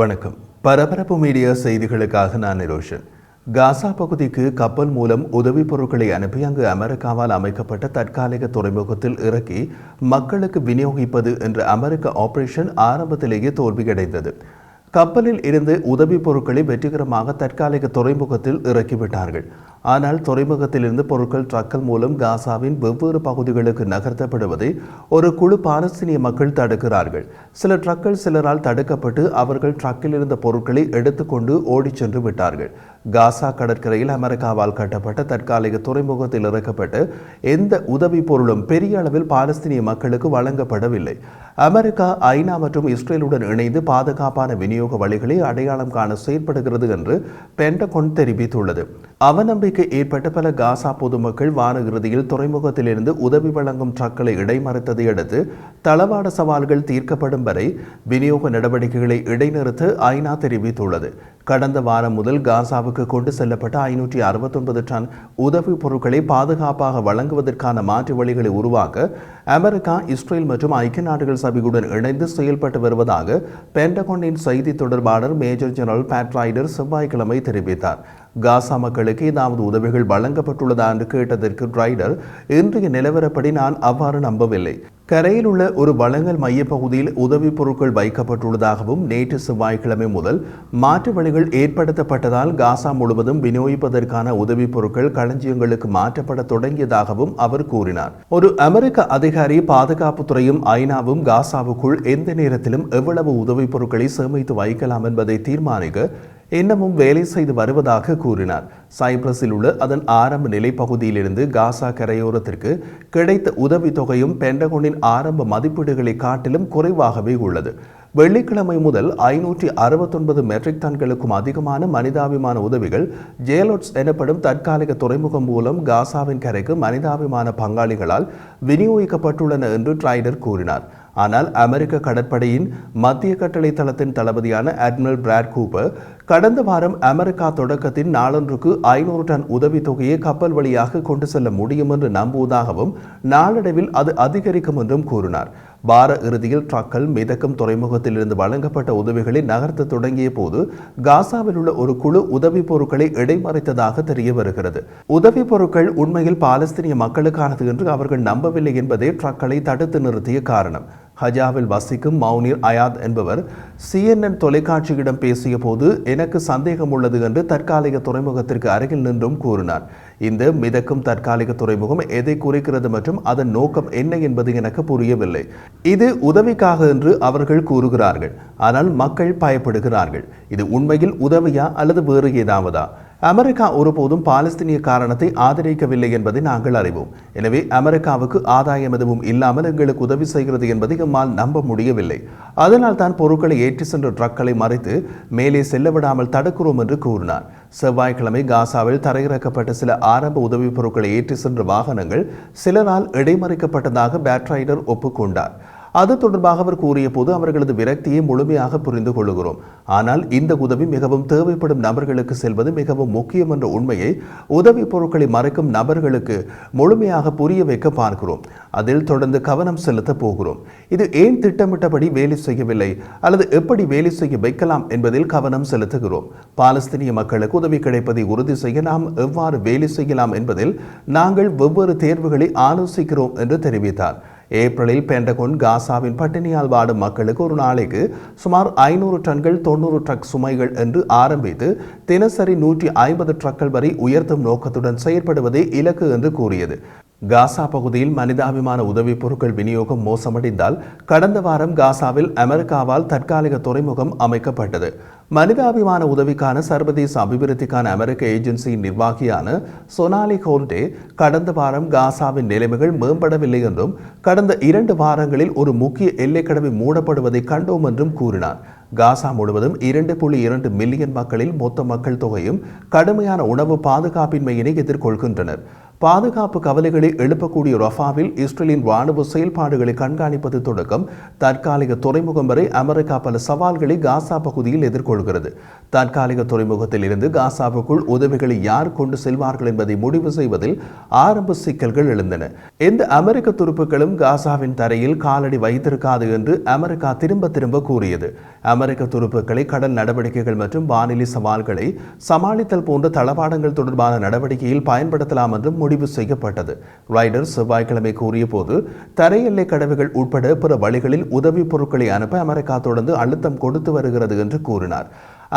வணக்கம். பரபரப்பு மீடியா செய்திகளுக்காக நான் நிரோஷன். காசா பகுதிக்கு கப்பல் மூலம் உதவிப் பொருட்களை அனுப்பி அங்கு அமெரிக்காவால் அமைக்கப்பட்ட தற்காலிக துறைமுகத்தில் இறக்கி மக்களுக்கு விநியோகிப்பது என்ற அமெரிக்க ஆபரேஷன் ஆரம்பத்திலேயே தோல்வியடைந்தது. கப்பலில் இருந்து உதவிப் பொருட்களை வெற்றிகரமாக தற்காலிக துறைமுகத்தில் இறக்கிவிட்டார்கள். ஆனால் துறைமுகத்திலிருந்து பொருட்கள் ட்ரக்கள் மூலம் காசாவின் வெவ்வேறு பகுதிகளுக்கு நகர்த்தப்படுவதை ஒரு குழு பாலஸ்தீனிய மக்கள் தடுக்கிறார்கள். சில ட்ரக்கள் சிலரால் தடுக்கப்பட்டு அவர்கள் ட்ரக்கில் இருந்த பொருட்களை எடுத்துக்கொண்டு ஓடிச் சென்று விட்டார்கள். காசா கடற்கரையில் அமெரிக்காவால் கட்டப்பட்ட தற்காலிக துறைமுகத்தில் இறக்கப்பட்ட எந்த உதவி பொருளும் பெரிய அளவில் பாலஸ்தீனிய மக்களுக்கு வழங்கப்படவில்லை. அமெரிக்கா, ஐநா மற்றும் இஸ்ரேலுடன் இணைந்து பாதுகாப்பான விநியோக வழிகளை அடையாளம் காண செயற்படுகிறது என்று பென்டகன் தெரிவித்துள்ளது. அவநம்பிக்கை ஏற்பட்ட பல காசா பொதுமக்கள் வார இறுதியில் துறைமுகத்திலிருந்து உதவி வழங்கும் ட்ரக்களை இடைமறித்ததை அடுத்து தளவாட சவால்கள் தீர்க்கப்படும் வரை விநியோக நடவடிக்கைகளை இடைநிறுத்த ஐநா தெரிவித்துள்ளது. கடந்த வாரம் முதல் காசாவுக்கு கொண்டு செல்லப்பட்ட 569 டன் உதவிப் பொருட்களை பாதுகாப்பாக வழங்குவதற்கான மாற்று வழிகளை உருவாக்க அமெரிக்கா, இஸ்ரேல் மற்றும் ஐக்கிய நாடுகள் சபையுடன் இணைந்து செயல்பட்டு வருவதாக பென்டகனின் செய்தி தொடர்பாளர் மேஜர் ஜெனரல் பேட் ரைடர் செவ்வாய்க்கிழமை தெரிவித்தார். காசா மக்களுக்கு ஏதாவது உதவிகள் வழங்கப்பட்டுள்ளதா என்று கேட்டதற்கு ரைடர், இன்றைய நிலவரப்படி நான் அவ்வாறு நம்பவில்லை. கரையில் உள்ள ஒரு வழங்கல் மையப்பகுதியில் உதவிப் பொருட்கள் வைக்கப்பட்டுள்ளதாகவும் நேற்று செவ்வாய்க்கிழமை முதல் மாற்று வழிகள் ஏற்படுத்தப்பட்டதால் காசா முழுவதும் விநியோகிப்பதற்கான உதவிப் பொருட்கள் களஞ்சியங்களுக்கு மாற்றப்பட தொடங்கியதாகவும் அவர் கூறினார். ஒரு அமெரிக்க அதிகாரி, பாதுகாப்புத்துறையும் ஐநாவும் காசாவுக்குள் எந்த நேரத்திலும் எவ்வளவு உதவிப் பொருட்களை சேமித்து வைக்கலாம் என்பதை தீர்மானிக்க இன்னமும் வேலை செய்து வருவதாக கூறினார். சைப்ரஸில் உள்ள அதன் ஆரம்ப நிலை பகுதியிலிருந்து காசா கரையோரத்திற்கு கிடைத்த உதவித்தொகையும் பென்டகனின் ஆரம்ப மதிப்பீடுகளை காட்டிலும் குறைவாகவே உள்ளது. வெள்ளிக்கிழமை முதல் 569 மெட்ரிக் டன்களுக்கும் அதிகமான மனிதாபிமான உதவிகள் ஜேலோட்ஸ் எனப்படும் தற்காலிக துறைமுகம் மூலம் காசாவின் கரைக்கு மனிதாபிமான பங்காளிகளால் விநியோகிக்கப்பட்டுள்ளன என்று ட்ரைடர் கூறினார். ஆனால் அமெரிக்க கடற்படையின் மத்திய கட்டளை தளத்தின் தளபதியான அட்மிரல் பிராட் கூப்பர் கடந்த வாரம் அமெரிக்கா தொடக்கத்தின் நாளொன்றுக்கு 500 டன் உதவித்தொகையை கப்பல் வழியாக கொண்டு செல்ல முடியும் என்று நம்புவதாகவும் நாளடைவில் அது அதிகரிக்கும் என்றும் கூறினார். வார இறுதியில் ட்ரக்கள் மிதக்கும் துறைமுகத்தில் இருந்து வழங்கப்பட்ட உதவிகளை நகர்த்த தொடங்கிய போது காசாவில் உள்ள ஒரு குழு உதவிப் பொருட்களை இடைமறித்ததாக தெரிய வருகிறது. உதவிப் பொருட்கள் உண்மையில் பாலஸ்தீனிய மக்களுக்கானது என்று அவர்கள் நம்பவில்லை என்பதே ட்ரக்களை தடுத்து நிறுத்திய காரணம். ஹஜாவில் வசிக்கும் மௌனிர் அயாத் என்பவர் CNN தொலைக்காட்சியிடம் பேசிய போது, எனக்கு சந்தேகம் உள்ளது என்று தற்காலிக துறைமுகத்திற்கு அருகில் நின்றும் கூறினார். இந்த மிதக்கும் தற்காலிக துறைமுகம் எதை குறிக்கிறது மற்றும் அதன் நோக்கம் என்ன என்பது எனக்கு புரியவில்லை. இது உதவிக்காக என்று அவர்கள் கூறுகிறார்கள், ஆனால் மக்கள் பயப்படுகிறார்கள். இது உண்மையில் உதவியா அல்லது வேறு ஏதாவதா? அமெரிக்கா ஒருபோதும் பாலஸ்தீனிய காரணத்தை ஆதரிக்கவில்லை என்பதை நாங்கள் அறிவோம். எனவே அமெரிக்காவுக்கு ஆதாயம் எதுவும் இல்லாமல் எங்களுக்கு உதவி செய்கிறது என்பதை நம்மால் நம்ப முடியவில்லை. அதனால் தான் பொருட்களை ஏற்றி சென்ற ட்ரக்களை மறைத்து மேலே செல்ல விடாமல் தடுக்கிறோம் என்று கூறினார். செவ்வாய்க்கிழமை காசாவில் தரையிறக்கப்பட்ட சில ஆரம்ப உதவிப் பொருட்களை ஏற்றி சென்ற வாகனங்கள் சிலரால் இடைமறிக்கப்பட்டதாக பேட் ரைடர் ஒப்புக்கொண்டார். அது தொடர்பாக அவர் கூறிய போது, அவர்களது விரக்தியை முழுமையாக புரிந்து கொள்கிறோம். ஆனால் இந்த உதவி மிகவும் தேவைப்படும் நபர்களுக்கு செல்வது மிகவும் முக்கியம் என்ற உண்மையை உதவி பொருட்களை மறைக்கும் நபர்களுக்கு முழுமையாக புரிய வைக்க பார்க்கிறோம். அதில் தொடர்ந்து கவனம் செலுத்த போகிறோம். இது ஏன் திட்டமிட்டபடி வேலை செய்யவில்லை அல்லது எப்படி வேலை செய்ய வைக்கலாம் என்பதில் கவனம் செலுத்துகிறோம். பாலஸ்தீனிய மக்களுக்கு உதவி கிடைப்பதை உறுதி செய்ய நாம் எவ்வாறு வேலை செய்யலாம் என்பதில் நாங்கள் வெவ்வேறு தேர்வுகளை ஆலோசிக்கிறோம் என்று தெரிவித்தார். ஏப்ரலில் பென்டகன் காசாவின் பட்டினியால் வாடும் மக்களுக்கு ஒரு நாளைக்கு சுமார் 500 டன்கள் 90 ட்ரக் சுமைகள் என்று ஆரம்பித்து தினசரி 150 ட்ரக்கள் வரை உயர்த்தும் நோக்கத்துடன் செயற்படுவதே இலக்கு என்று கூறியது. காசா பகுதியில் மனிதாபிமான உதவிப் பொருட்கள் விநியோகம் மோசமடைந்தால் கடந்த வாரம் காசாவில் அமெரிக்காவால் தற்காலிக துறைமுகம் அமைக்கப்பட்டது. மனிதாபிமான உதவிக்கான சர்வதேச அபிவிருத்திக்கான அமெரிக்க ஏஜென்சியின் நிர்வாகியான சொனாலி ஹோல்டே கடந்த வாரம் காசாவின் நிலைமைகள் மேம்படவில்லை என்றும் கடந்த 2 வாரங்களில் ஒரு முக்கிய எல்லைக்கடவை மூடப்படுவதை கண்டோம் என்றும் கூறினார். காசா முழுவதும் 2.2 மில்லியன் மக்களில் மொத்த மக்கள் தொகையும் கடுமையான உணவு பாதுகாப்பின்மையினை எதிர்கொள்கின்றனர். பாதுகாப்பு கவலைகளை எழுப்பக்கூடிய ரஃபாவில் இஸ்ரேலின் ராணுவ செயல்பாடுகளை கண்காணிப்பது தொடக்கம் தற்காலிக துறைமுகம் வரை அமெரிக்கா பல சவால்களை காசா பகுதியில் எதிர்கொள்கிறது. தற்காலிக துறைமுகத்தில் இருந்து காசாவுக்குள் உதவிகளை யார் கொண்டு செல்வார்கள் என்பதை முடிவு செய்வதில் ஆரம்ப சிக்கல்கள் எழுந்தன. எந்த அமெரிக்க துருப்புகளும் காசாவின் தரையில் காலடி வைத்திருக்காது என்று அமெரிக்கா திரும்ப திரும்ப கூறியது. அமெரிக்க துருப்புக்களை கடல் நடவடிக்கைகள் மற்றும் வானிலை சவால்களை சமாளித்தல் போன்ற தளவாடங்கள் தொடர்பான நடவடிக்கையில் பயன்படுத்தலாம் என்றும் முடிவு செய்யப்பட்டது. ராய்டர்ஸ் செவ்வாய்க்கிழமை கூறிய போது தரை எல்லை கடவுகள் உட்பட பிற வழிகளில் உதவிப் பொருட்களை அனுப்ப அமெரிக்கா தொடர்ந்து அழுத்தம் கொடுத்து வருகிறது என்று கூறினார்.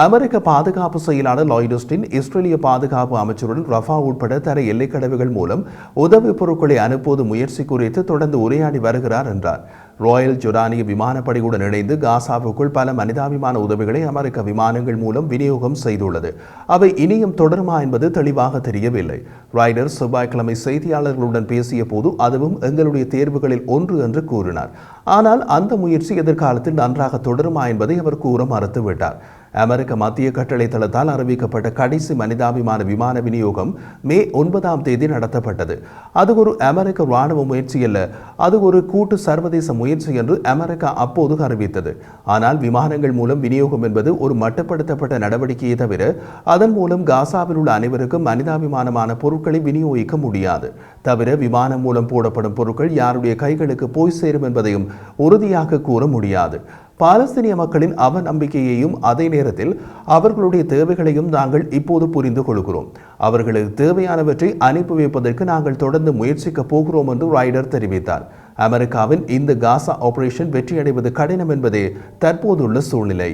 அமெரிக்க பாதுகாப்பு செயலாளர் லாய்ட் ஆஸ்டின் இஸ்ரேலிய பாதுகாப்பு அமைச்சருடன் ரஃபா உட்பட தரை எல்லைக்கடவுகள் மூலம் உதவிப் பொருட்களை அனுப்புவது முயற்சி குறித்து தொடர்ந்து உரையாடி வருகிறார் என்றார். ராயல் ஜோர்டானிய விமானப்படையுடன் இணைந்து காசாவுக்குள் பல மனிதாபிமான உதவிகளை அமெரிக்க விமானங்கள் மூலம் விநியோகம் செய்துள்ளது. அவை இனியும் தொடருமா என்பது தெளிவாக தெரியவில்லை. ராய்டர்ஸ் செவ்வாய்க்கிழமை செய்தியாளர்களுடன் பேசிய போது அதுவும் எங்களுடைய தேர்வுகளில் ஒன்று என்று கூறினார். ஆனால் அந்த முயற்சி எதிர்காலத்தில் நன்றாக தொடருமா என்பதை அவர் கூற மறுத்துவிட்டார். அமெரிக்க மத்திய கட்டளை தளத்தால் அறிவிக்கப்பட்ட கடைசி மனிதாபிமான விமான விநியோகம் மே 9ஆம் தேதி நடத்தப்பட்டது. அது ஒரு அமெரிக்க ராணுவ முயற்சி அல்ல, அது ஒரு கூட்டு சர்வதேச முயற்சி என்று அமெரிக்கா அப்போது அறிவித்தது. ஆனால் விமானங்கள் மூலம் விநியோகம் என்பது ஒரு மட்டுப்படுத்தப்பட்ட நடவடிக்கையை தவிர அதன் மூலம் காசாவில் உள்ள அனைவருக்கும் மனிதாபிமானமான பொருட்களை விநியோகிக்க முடியாது. தவிர விமானம் மூலம் போடப்படும் பொருட்கள் யாருடைய கைகளுக்கு போய் சேரும் என்பதையும் உறுதியாக கூற முடியாது. பாலஸ்தீனிய மக்களின் அவநம்பிக்கையையும் அதே நேரத்தில் அவர்களுடைய தேவைகளையும் நாங்கள் இப்போது புரிந்து கொள்கிறோம். அவர்களுக்கு தேவையானவற்றை அனுப்பி வைப்பதற்கு நாங்கள் தொடர்ந்து முயற்சிக்கப் போகிறோம் என்று ராய்டர் தெரிவித்தார். அமெரிக்காவின் இந்த காசா ஆபரேஷன் வெற்றியடைவது கடினம் என்பதே தற்போதுள்ள சூழ்நிலை.